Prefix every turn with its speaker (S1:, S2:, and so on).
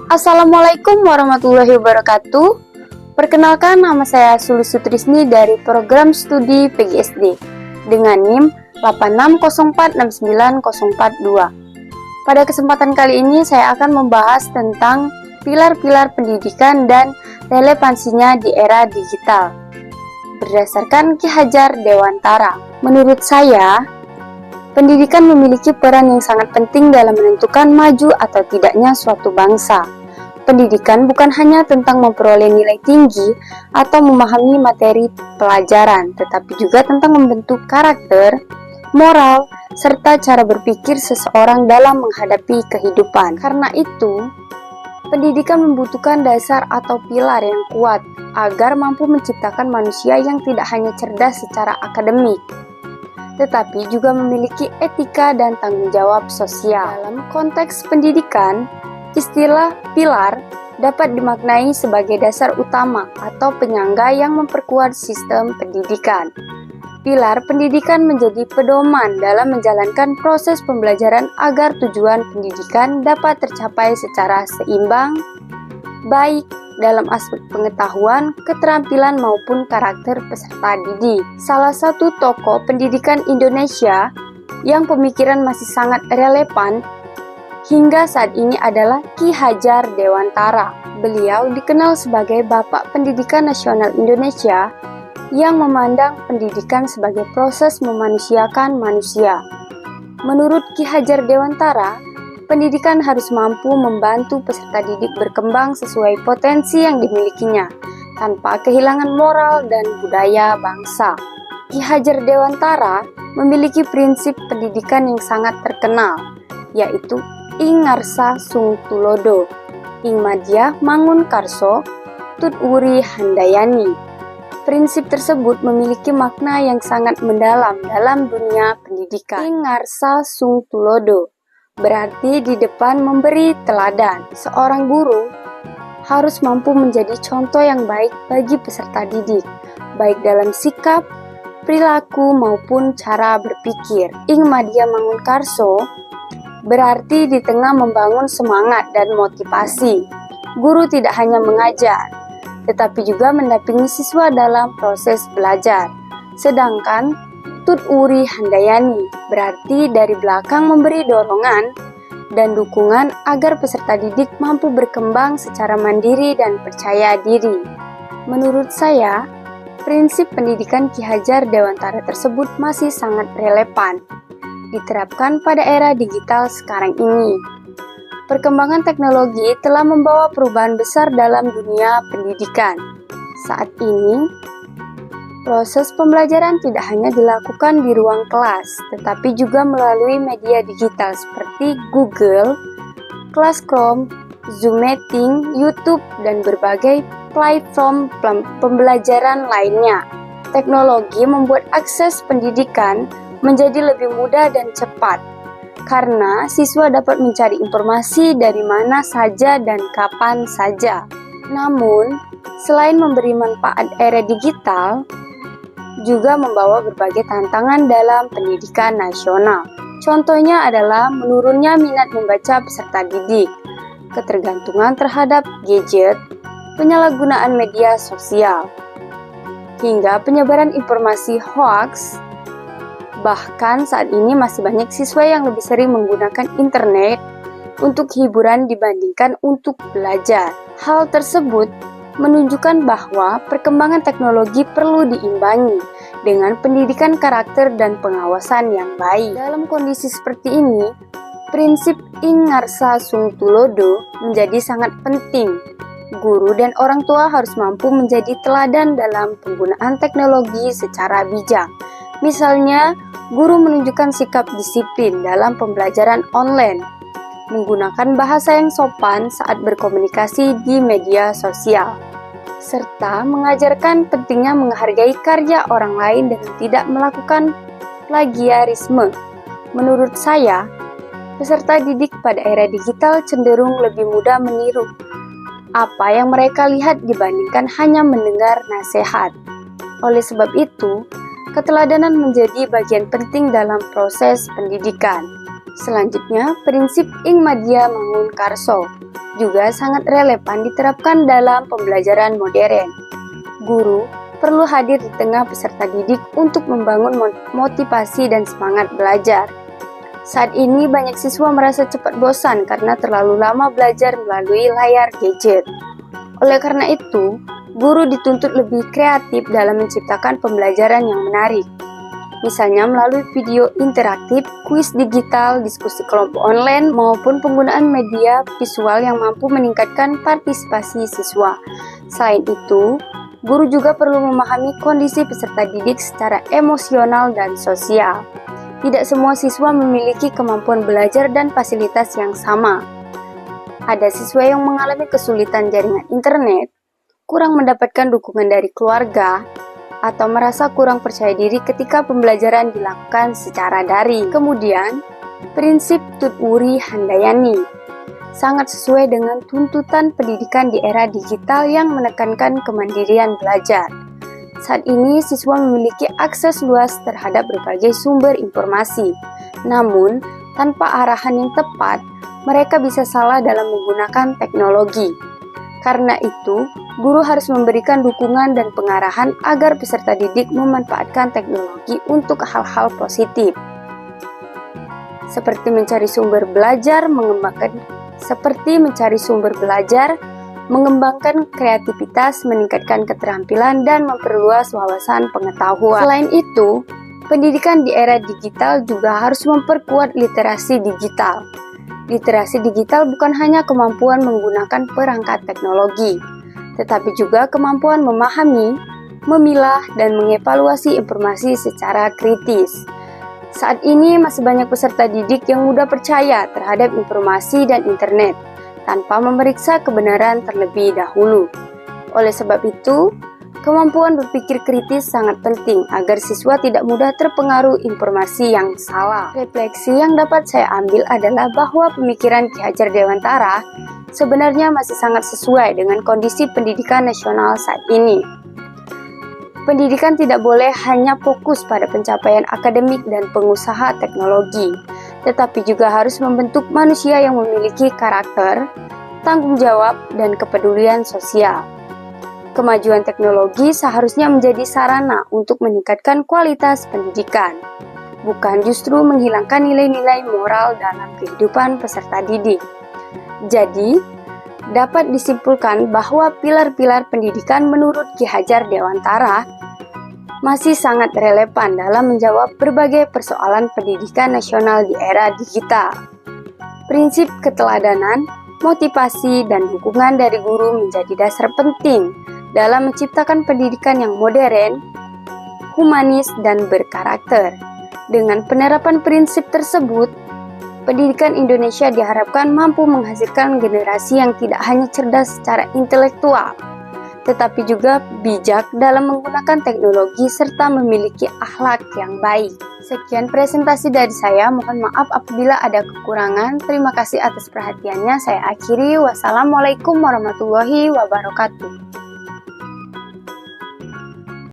S1: Assalamualaikum warahmatullahi wabarakatuh. Perkenalkan, nama saya Suli Sutrisni dari program studi PGSD dengan NIM 8604690442. Pada kesempatan kali ini saya akan membahas tentang pilar-pilar pendidikan dan relevansinya di era digital berdasarkan Ki Hajar Dewantara. Menurut saya, pendidikan memiliki peran yang sangat penting dalam menentukan maju atau tidaknya suatu bangsa. Pendidikan bukan hanya tentang memperoleh nilai tinggi atau memahami materi pelajaran, tetapi juga tentang membentuk karakter, moral, serta cara berpikir seseorang dalam menghadapi kehidupan. Karena itu, pendidikan membutuhkan dasar atau pilar yang kuat agar mampu menciptakan manusia yang tidak hanya cerdas secara akademik, tetapi juga memiliki etika dan tanggung jawab sosial. Dalam konteks pendidikan, istilah pilar dapat dimaknai sebagai dasar utama atau penyangga yang memperkuat sistem pendidikan. Pilar pendidikan menjadi pedoman dalam menjalankan proses pembelajaran agar tujuan pendidikan dapat tercapai secara seimbang, baik dalam aspek pengetahuan, keterampilan maupun karakter peserta didik. Salah satu tokoh pendidikan Indonesia yang pemikiran masih sangat relevan hingga saat ini adalah Ki Hajar Dewantara. Beliau dikenal sebagai Bapak Pendidikan Nasional Indonesia yang memandang pendidikan sebagai proses memanusiakan manusia. Menurut Ki Hajar Dewantara, pendidikan harus mampu membantu peserta didik berkembang sesuai potensi yang dimilikinya, tanpa kehilangan moral dan budaya bangsa. Ki Hajar Dewantara memiliki prinsip pendidikan yang sangat terkenal, yaitu Ing Ngarsa Sung Tulodo, Ing Madya Mangun Karso, Tut Wuri Handayani. Prinsip tersebut memiliki makna yang sangat mendalam dalam dunia pendidikan. Ing Ngarsa Sung Tulodo berarti di depan memberi teladan. Seorang guru harus mampu menjadi contoh yang baik bagi peserta didik, baik dalam sikap, perilaku, maupun cara berpikir. Ing Madya Mangun Karso berarti di tengah membangun semangat dan motivasi. Guru tidak hanya mengajar, tetapi juga mendampingi siswa dalam proses belajar. Sedangkan Tut Wuri Handayani berarti dari belakang memberi dorongan dan dukungan agar peserta didik mampu berkembang secara mandiri dan percaya diri. Menurut saya, prinsip pendidikan Ki Hajar Dewantara tersebut masih sangat relevan diterapkan pada era digital sekarang ini. Perkembangan teknologi telah membawa perubahan besar dalam dunia pendidikan. Saat ini, proses pembelajaran tidak hanya dilakukan di ruang kelas, tetapi juga melalui media digital seperti Google, Classroom, Zoom Meeting, YouTube, dan berbagai platform pembelajaran lainnya. Teknologi membuat akses pendidikan menjadi lebih mudah dan cepat, karena siswa dapat mencari informasi dari mana saja dan kapan saja. Namun, selain memberi manfaat era digital, juga membawa berbagai tantangan dalam pendidikan nasional. Contohnya adalah menurunnya minat membaca peserta didik, ketergantungan terhadap gadget, penyalahgunaan media sosial, hingga penyebaran informasi hoaks. Bahkan saat ini masih banyak siswa yang lebih sering menggunakan internet untuk hiburan dibandingkan untuk belajar. Hal tersebut menunjukkan bahwa perkembangan teknologi perlu diimbangi dengan pendidikan karakter dan pengawasan yang baik. Dalam kondisi seperti ini, prinsip Ing Ngarsa Sung Tulodo menjadi sangat penting. Guru dan orang tua harus mampu menjadi teladan dalam penggunaan teknologi secara bijak. Misalnya, guru menunjukkan sikap disiplin dalam pembelajaran online, menggunakan bahasa yang sopan saat berkomunikasi di media sosial, serta mengajarkan pentingnya menghargai karya orang lain dengan tidak melakukan plagiarisme. Menurut saya, peserta didik pada era digital cenderung lebih mudah meniru apa yang mereka lihat dibandingkan hanya mendengar nasihat. Oleh sebab itu, keteladanan menjadi bagian penting dalam proses pendidikan. Selanjutnya, prinsip Ing Madya Mangun Karso juga sangat relevan diterapkan dalam pembelajaran modern. Guru perlu hadir di tengah peserta didik untuk membangun motivasi dan semangat belajar. Saat ini banyak siswa merasa cepat bosan karena terlalu lama belajar melalui layar gadget. Oleh karena itu, guru dituntut lebih kreatif dalam menciptakan pembelajaran yang menarik. Misalnya melalui video interaktif, kuis digital, diskusi kelompok online, maupun penggunaan media visual yang mampu meningkatkan partisipasi siswa. Selain itu, guru juga perlu memahami kondisi peserta didik secara emosional dan sosial. Tidak semua siswa memiliki kemampuan belajar dan fasilitas yang sama. Ada siswa yang mengalami kesulitan jaringan internet, kurang mendapatkan dukungan dari keluarga, atau merasa kurang percaya diri ketika pembelajaran dilakukan secara daring. Kemudian, prinsip Tutwuri Handayani sangat sesuai dengan tuntutan pendidikan di era digital yang menekankan kemandirian belajar. Saat ini, siswa memiliki akses luas terhadap berbagai sumber informasi. Namun, tanpa arahan yang tepat, mereka bisa salah dalam menggunakan teknologi. Karena itu, guru harus memberikan dukungan dan pengarahan agar peserta didik memanfaatkan teknologi untuk hal-hal positif. Seperti mencari sumber belajar, mengembangkan kreativitas, meningkatkan keterampilan, dan memperluas wawasan pengetahuan. Selain itu, pendidikan di era digital juga harus memperkuat literasi digital. Literasi digital bukan hanya kemampuan menggunakan perangkat teknologi, tetapi juga kemampuan memahami, memilah, dan mengevaluasi informasi secara kritis. Saat ini masih banyak peserta didik yang mudah percaya terhadap informasi dan internet, tanpa memeriksa kebenaran terlebih dahulu. Oleh sebab itu, kemampuan berpikir kritis sangat penting agar siswa tidak mudah terpengaruh informasi yang salah. Refleksi yang dapat saya ambil adalah bahwa pemikiran Ki Hajar Dewantara sebenarnya masih sangat sesuai dengan kondisi pendidikan nasional saat ini. Pendidikan tidak boleh hanya fokus pada pencapaian akademik dan pengusaha teknologi, tetapi juga harus membentuk manusia yang memiliki karakter, tanggung jawab, dan kepedulian sosial. Kemajuan teknologi seharusnya menjadi sarana untuk meningkatkan kualitas pendidikan, bukan justru menghilangkan nilai-nilai moral dalam kehidupan peserta didik. Jadi, dapat disimpulkan bahwa pilar-pilar pendidikan menurut Ki Hajar Dewantara masih sangat relevan dalam menjawab berbagai persoalan pendidikan nasional di era digital. Prinsip keteladanan, motivasi, dan dukungan dari guru menjadi dasar penting dalam menciptakan pendidikan yang modern, humanis, dan berkarakter. Dengan penerapan prinsip tersebut, pendidikan Indonesia diharapkan mampu menghasilkan generasi yang tidak hanya cerdas secara intelektual, tetapi juga bijak dalam menggunakan teknologi serta memiliki akhlak yang baik. Sekian presentasi dari saya, mohon maaf apabila ada kekurangan. Terima kasih atas perhatiannya. Saya akhiri. Wassalamualaikum warahmatullahi wabarakatuh.